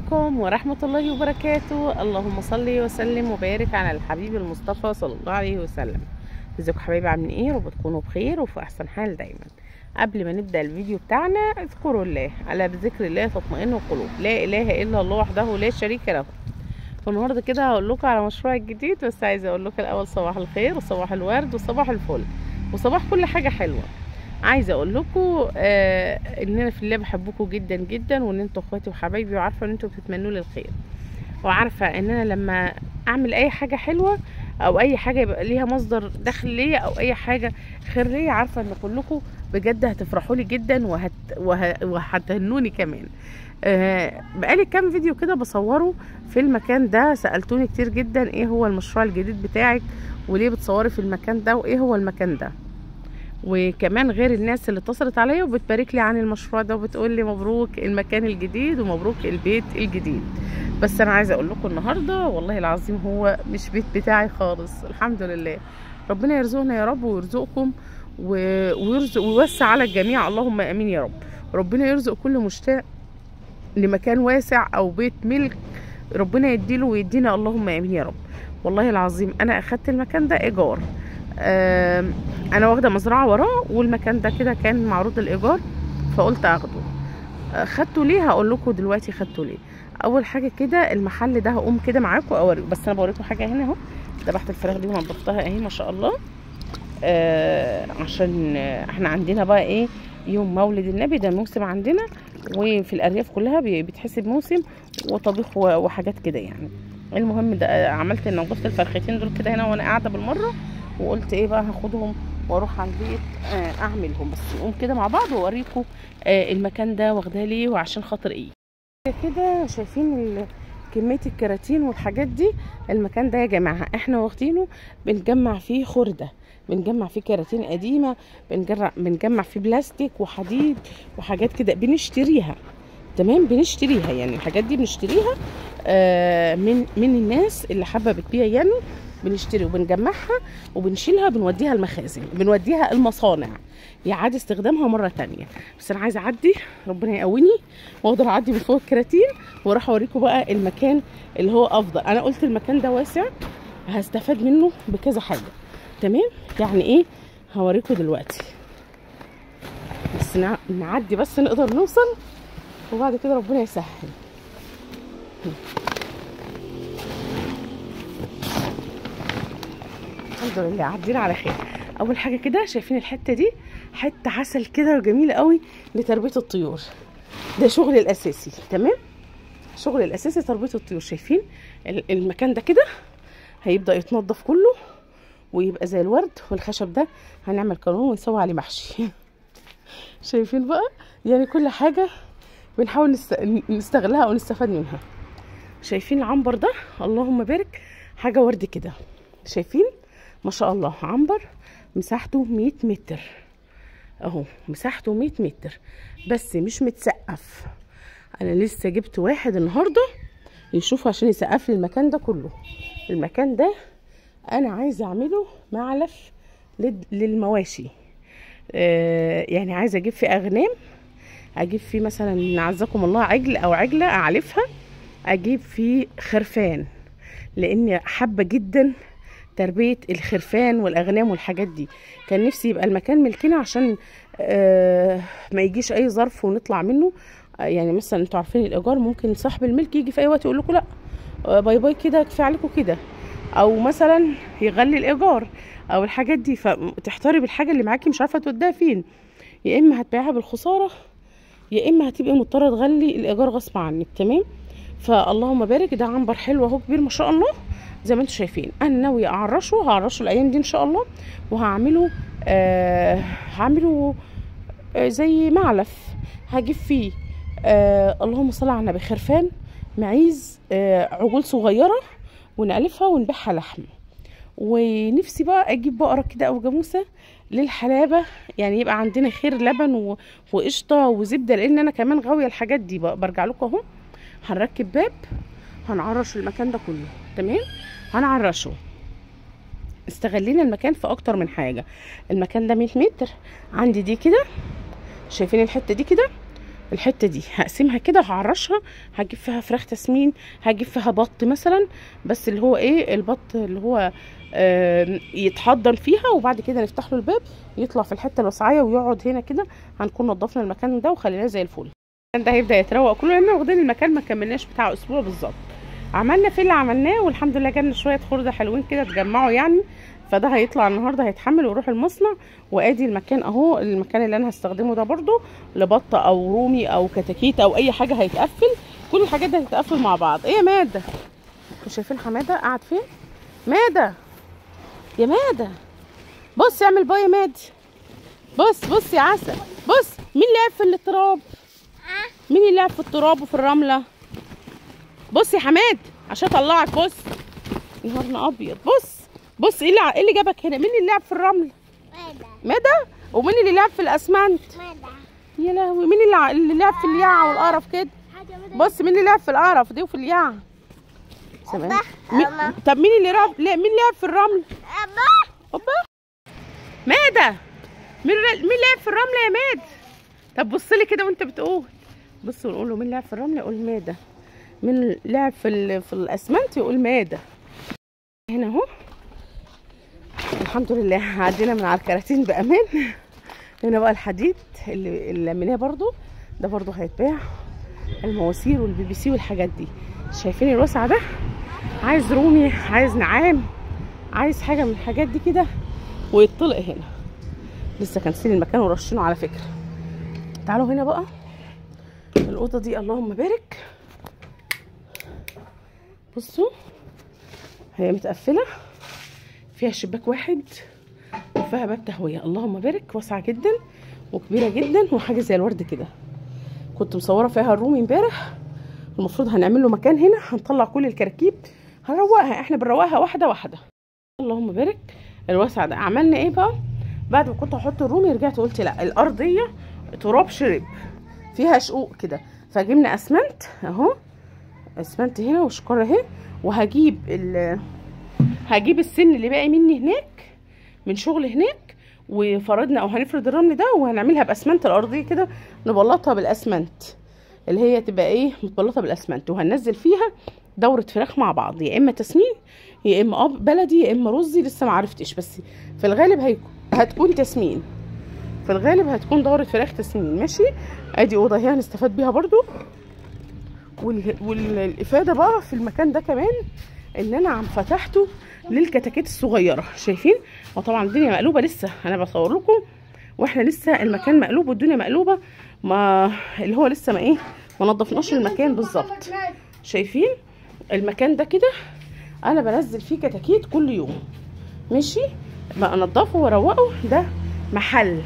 عليكم ورحمة الله وبركاته. اللهم صل وسلم وبارك على الحبيب المصطفى صلى الله عليه وسلم. ازيكم حبايبي، عاملين ايه؟ رب تكونوا بخير وفي احسن حال دايما. قبل ما نبدأ الفيديو بتاعنا اذكروا الله، الا بذكر الله تطمئن القلوب، لا اله الا الله وحده لا شريك له. والنهارده كده هقول لكم على مشروع جديد، بس عايزه اقول لكم الاول صباح الخير وصباح الورد وصباح الفل وصباح كل حاجه حلوه. عايزه اقول لكم ان انا في الله بحبكم جدا جدا، وان انتوا اخواتي وحبايبي، وعارفه ان انتوا بتتمنوا لي الخير، وعارفه ان انا لما اعمل اي حاجه حلوه او اي حاجه يبقى ليها مصدر دخل ليا او اي حاجه خير ليا، عارفه ان كلكم بجد هتفرحوا لي جدا وهتهنوني كمان. بقالي كام فيديو كده بصوره في المكان ده، سألتوني كتير جدا ايه هو المشروع الجديد بتاعك، وليه بتصوري في المكان ده، وايه هو المكان ده. وكمان غير الناس اللي اتصلت عليا وبتبارك لي عن المشروع ده وبتقول لي مبروك المكان الجديد ومبروك البيت الجديد. بس انا عايزه اقول لكم النهارده والله العظيم هو مش بيت بتاعي خالص، الحمد لله. ربنا يرزقنا يا رب ويرزقكم ويرزق ويوسع على الجميع، اللهم امين يا رب. ربنا يرزق كل مشتاق لمكان واسع او بيت ملك، ربنا يديله ويدينا، اللهم امين يا رب. والله العظيم انا اخدت المكان ده ايجار، انا واخده مزرعه وراه، والمكان ده كده كان معروض الايجار فقلت اخده. خدته ليه؟ هقول لكم دلوقتي خدته ليه. اول حاجه كده المحل ده هقوم كده معاكم اوريكم، بس انا بوريكم حاجه هنا اهو. ذبحت الفراخ دي ونضفتها اهي ما شاء الله، عشان احنا عندنا بقى ايه، يوم مولد النبي ده موسم عندنا، وفي الارياف كلها بتحسب موسم وطبيخ وحاجات كده يعني. المهم ده عملت نضفت الفرختين دول كده هنا وانا قاعده بالمره، وقلت ايه بقى هاخدهم واروح على البيت اعملهم. بس نقوم كده مع بعض واوريكم المكان ده واخداه ليه وعشان خاطر ايه. كده شايفين كميه الكراتين والحاجات دي. المكان ده يا جماعه احنا واخدينه بنجمع فيه خرده، بنجمع فيه كراتين قديمه، بنجمع فيه بلاستيك وحديد وحاجات كده بنشتريها. تمام، بنشتريها يعني الحاجات دي بنشتريها من الناس اللي حابه بتبيع يعني. بنشتري وبنجمعها وبنشيلها، بنوديها المخازن، بنوديها المصانع يعاد استخدامها مره تانية. بس انا عايزه اعدي، ربنا يقويني واقدر اعدي من فوق الكراتين واروح اوريكم بقى المكان اللي هو افضل. انا قلت المكان ده واسع هستفاد منه بكذا حاجه. تمام، يعني ايه هوريكم دلوقتي، بس نعدي بس نقدر نوصل، وبعد كده ربنا يسهل. الحمد لله عدينا على خير. اول حاجه كده شايفين الحته دي، حته عسل كده جميله قوي لتربيه الطيور. ده شغل الاساسي، تمام، شغل الاساسي تربيه الطيور. شايفين المكان ده كده هيبدا يتنضف كله ويبقى زي الورد، والخشب ده هنعمل قانون ونسوي عليه محشي. شايفين بقى، يعني كل حاجه بنحاول نستغلها او نستفاد منها. شايفين العنبر ده، اللهم بارك، حاجه ورد كده. شايفين ما شاء الله، عنبر مساحته 100 متر اهو، مساحته 100 متر بس مش متسقف. انا لسه جبت واحد النهارده يشوف عشان يسقف لي المكان ده كله. المكان ده انا عايزه اعمله معلف للمواشي، يعني عايزه اجيب فيه اغنام، اجيب فيه مثلا عزكم الله عجل او عجله اعلفها، اجيب فيه خرفان، لاني حابه جدا تربيه الخرفان والاغنام والحاجات دي. كان نفسي يبقى المكان ملكنا عشان ما يجيش اي ظرف ونطلع منه. يعني مثلا انتوا عارفين الايجار ممكن صاحب الملك يجي في اي وقت يقول لكم لا باي باي كده كفايه عليكم كده، او مثلا يغلي الايجار او الحاجات دي، فتحتاري بالحاجه اللي معاكي مش عارفه توديها فين. يا اما هتبيعها بالخساره، يا اما هتبقي مضطره تغلي الايجار غصب عنك. تمام، فاللهم بارك. ده عنبر حلو اهو كبير ما شاء الله زي ما انتم شايفين. انا ناويه هعرشه الايام دي ان شاء الله، وهعمله هعمله زي معلف. هجيب فيه اللهم صل على النبي خرفان، معيز، عجول صغيره، ونألفها ونبيعها لحم. ونفسي بقى اجيب بقره كده او جاموسه للحلابه، يعني يبقى عندنا خير لبن وقشطه وزبده، لان انا كمان غاويه الحاجات دي. برجع لكم اهو. هنركب باب، هنعرش المكان ده كله. تمام، هنعرشه. استغلينا المكان في اكتر من حاجه. المكان ده 100 متر، عندي دي كده، شايفين الحته دي كده الحته دي هقسمها كده وهعرشها، هجيب فيها فراخ تسمين، هجيب فيها بط مثلا، بس اللي هو ايه البط اللي هو يتحضن فيها، وبعد كده نفتح له الباب يطلع في الحته الوسعيه ويقعد هنا كده. هنكون نضفنا المكان ده وخليناه زي الفل. المكان ده هيبدا يتروق كله لان واخدين المكان ما كملناش بتاع اسبوع بالظبط. عملنا في اللي عملناه والحمد لله جالنا شويه خرده حلوين كده اتجمعوا يعني، فده هيطلع النهارده هيتحمل ويروح المصنع. وادي المكان اهو، المكان اللي انا هستخدمه ده برده لبطه او رومي او كتاكيت او اي حاجه هيتقفل. كل الحاجات دي هتتقفل مع بعض. ايه يا ماده؟ انتوا شايفين حماده قاعد فين؟ ماده يا ماده بص اعمل باي يا ماده. بص يا عسل، بص مين لعب في التراب؟ مين اللي لعب في التراب وفي الرمله؟ بص يا حماد عشان اطلعك. بص نهارنا ابيض. بص ايه اللي جابك هنا؟ مين اللي لعب في الرمل؟ ماده. ومين اللي لعب في الاسمنت؟ يا لهوي. مين اللي لعب في الياعه والقرف كده؟ بص مين اللي لعب في القرف دي وفي الياعه؟ طب مين اللي لعب في الرمل؟ اوبا ماده. مين لعب في الرمله يا ماده؟ طب بص لي كده وانت بتقول. بص ونقول له مين لعب في الرمله يقول ماده، مين لعب في الاسمنت يقول ماده. هنا اهو الحمد لله عدينا من على الكراتين بامان. هنا بقى الحديد اللي لميناه برضو، ده برضو هيتباع. المواسير والبي بي سي والحاجات دي. شايفين الوسع ده؟ عايز رومي، عايز نعام، عايز حاجه من الحاجات دي كده ويطلق هنا. لسه كنسين المكان ورشينه على فكره. تعالوا هنا بقى الاوضه دي اللهم بارك. بصوا هي متقفله، فيها شباك واحد وفيها باب تهويه اللهم بارك، واسعه جدا وكبيره جدا وحاجه زي الورد كده. كنت مصوره فيها الرومي امبارح، المفروض هنعمل له مكان هنا، هنطلع كل الكراكيب هنروقها، احنا بنروقها واحده واحده. اللهم بارك. الواسع ده عملنا ايه بقى؟ بعد ما كنت هحط الرومي رجعت قلت لا، الارضيه تراب شرب فيها شقوق كده، فجبنا اسمنت اهو، اسمنت هنا وشكاره اهي، وهجيب هجيب السن اللي باقي مني هناك من شغل هناك، وفرضنا او هنفرد الرمل ده وهنعملها باسمنت الارضيه كده، نبلطها بالاسمنت اللي هي تبقى ايه متبلطه بالاسمنت، وهننزل فيها دوره فراخ مع بعض، يا اما تسمين يا اما بلدي يا اما رزي، لسه ما عرفتش، بس في الغالب هتكون تسمين، في الغالب هتكون دوره فراخ تسمين. ماشي. ادي اوضه هي هنستفاد بيها برضو. والافاده بقى في المكان ده كمان ان انا عم فتحته للكتاكيت الصغيره. شايفين؟ وطبعا الدنيا مقلوبه لسه، انا بصور لكم واحنا لسه المكان مقلوب والدنيا مقلوبه، ما اللي هو لسه ما نضفناش المكان بالظبط. شايفين المكان ده كده؟ انا بنزل فيه كتاكيت كل يوم. ماشي. بقى انضفه واروقه. ده محل،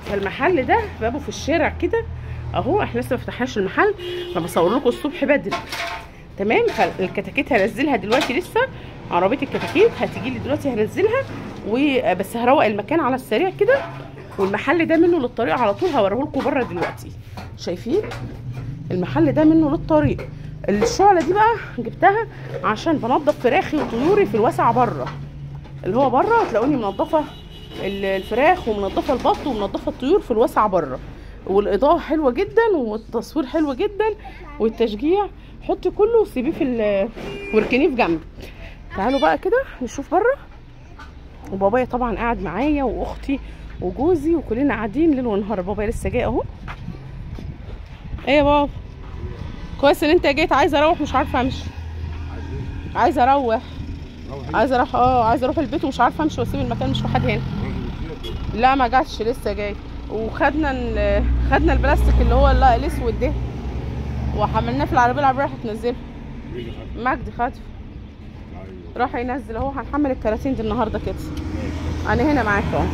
فالمحل ده بابه في الشارع كده اهو، احنا لسه ما فتحناش المحل، فبصور لكم الصبح بدري. تمام. فالكتاكيت هنزلها دلوقتي، لسه عربيه الكتاكيت هتيجي لي دلوقتي هنزلها، وبس هروق المكان على السريع كده. والمحل ده منه للطريق على طول، هوريه لكم بره دلوقتي. شايفين المحل ده منه للطريق. الشعله دي بقى جبتها عشان بنضف فراخي وطيوري في الواسع بره، اللي هو بره هتلاقوني منضفه الفراخ ومنضفه البط ومنضفه الطيور في الواسع بره، والاضاءه حلوه جدا والتصوير حلو جدا والتشجيع. حطي كله وسيبيه واركنيه في جنب. تعالوا بقى كده نشوف بره. وبابايا طبعا قاعد معايا واختي وجوزي وكلنا قاعدين ليل ونهار. بابايا لسه جاي اهو. ايه يا بابا؟ كويس ان انت جيت. عايزه اروح مش عارفه امشي. عايزه اروح عايزه اروح البيت ومش عارفه امشي واسيب المكان، مش في حد هنا. لا ما جاتش لسه جاي. وخدنا البلاستيك اللي هو الاسود ده وحملناه في العربيه راح تنزله. مجدي خاطف راح ينزل اهو. هنحمل الكراتين دي النهارده كده. انا هنا معاك اهو.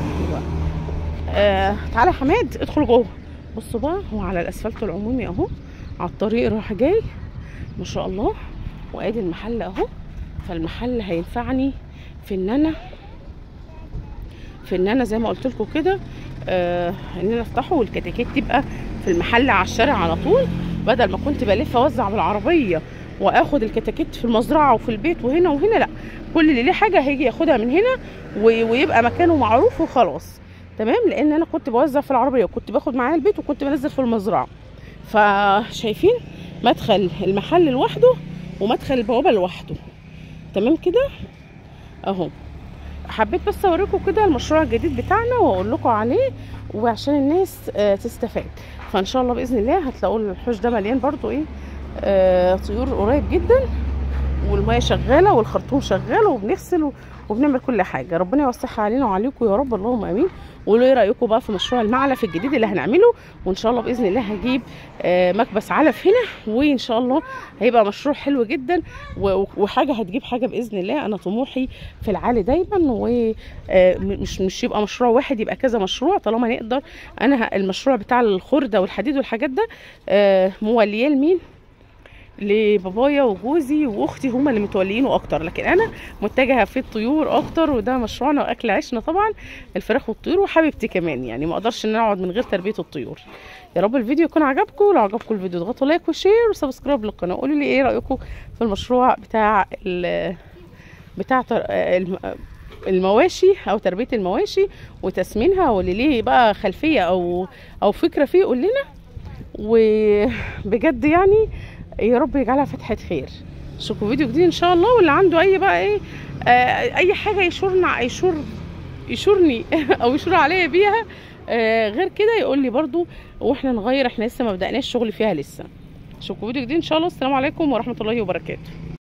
تعالى يا حماد ادخل جوه. بصوا بقى، هو على الاسفلت العمومي اهو، على الطريق راح جاي ما شاء الله. وادي المحل اهو. فالمحل هينفعني في ان انا زي ما قلت لكم كده ان انا افتحه والكتاكيت تبقى في المحل على الشارع على طول، بدل ما كنت بلف اوزع بالعربيه واخد الكتاكيت في المزرعه وفي البيت وهنا وهنا. لا، كل اللي ليه حاجه هيجي ياخدها من هنا ويبقى مكانه معروف وخلاص. تمام، لان انا كنت بوزع في العربيه وكنت باخد معايا البيت وكنت بنزل في المزرعه. فشايفين مدخل المحل لوحده ومدخل البوابه لوحده، تمام كده اهو. حبيت بس اوريكم كده المشروع الجديد بتاعنا واقول لكم عليه وعشان الناس تستفاد. فان شاء الله باذن الله هتلاقوا الحوش ده مليان برضو ايه طيور قريب جدا، والميه شغاله والخرطوم شغال وبنغسل وبنعمل كل حاجه. ربنا يوسعها علينا وعليكم يا رب، اللهم امين. وقولوا ايه رايكم بقى في مشروع المعلف الجديد اللي هنعمله، وان شاء الله باذن الله هجيب مكبس علف هنا، وان شاء الله هيبقى مشروع حلو جدا وحاجه هتجيب حاجه باذن الله. انا طموحي في العالي دايما، ومش يبقى مشروع واحد، يبقى كذا مشروع طالما نقدر. انا المشروع بتاع الخرده والحديد والحاجات ده مولياه لمين؟ لبابايا وجوزي واختي، هما اللي متوليينه اكتر، لكن انا متجهه في الطيور اكتر، وده مشروعنا واكل عيشنا طبعا، الفراخ والطيور، وحبيبتي كمان يعني ما اقدرش ان انا اقعد من غير تربيه الطيور. يا رب الفيديو يكون عجبكم، لو عجبكم الفيديو اضغطوا لايك وشير وسبسكرايب للقناه. قولوا لي ايه رايكم في المشروع بتاع المواشي او تربيه المواشي وتسمينها، واللي ليه بقى خلفيه او فكره فيه قول لنا. وبجد يعني يا رب يجعلها فتحة خير. اشوفكم فيديو جديد ان شاء الله، واللي عنده اي بقى ايه اي حاجه يشورني او يشور عليا بيها غير كده يقول لي برضو، واحنا نغير، احنا لسه ما بدأناش شغل فيها لسه. اشوفكم فيديو جديد ان شاء الله. السلام عليكم ورحمه الله وبركاته.